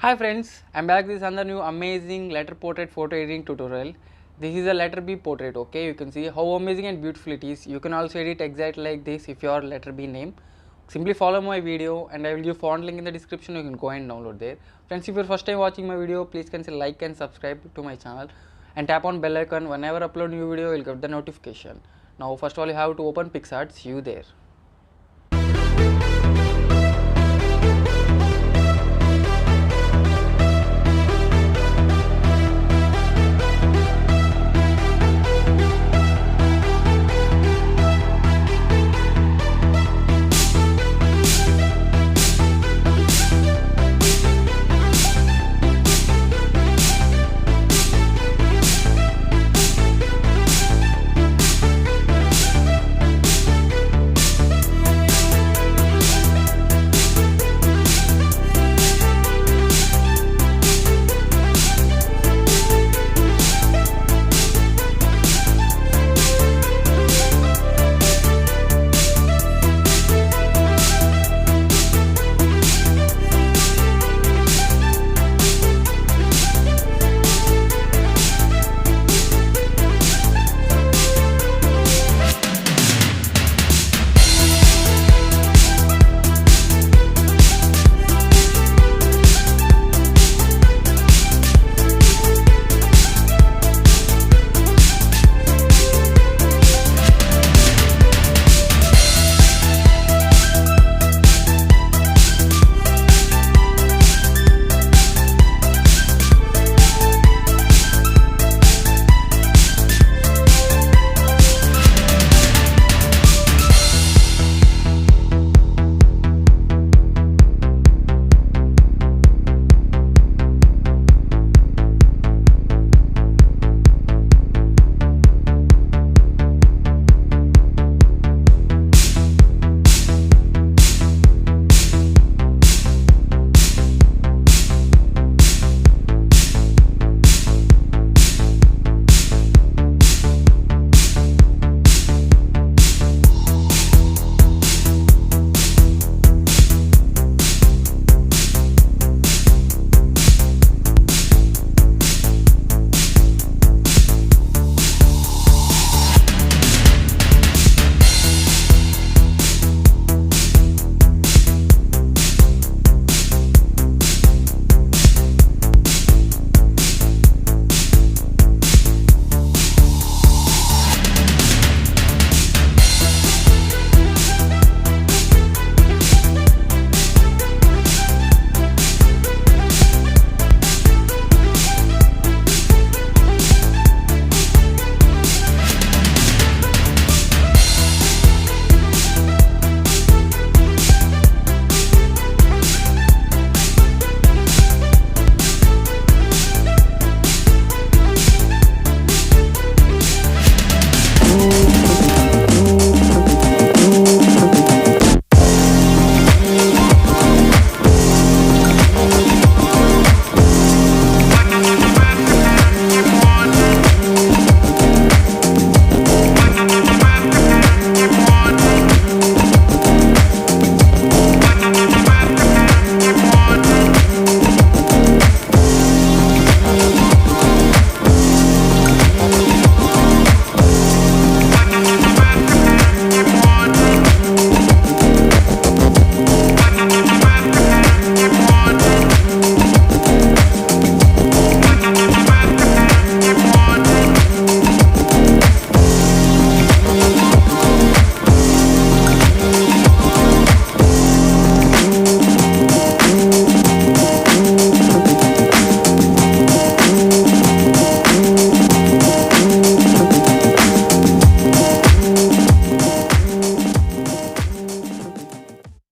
Hi friends, I'm back with another new amazing letter portrait photo editing tutorial. This is a letter B portrait, okay? You can see how amazing and beautiful it is. You can also edit exactly like this if your letter B name. Simply follow my video and I will give font link in the description. You can go and download there. Friends, if you're first time watching my video, please consider like and subscribe to my channel and tap on bell icon. Whenever I upload new video, you'll get the notification. Now first of all you have to open Picsart. See you there.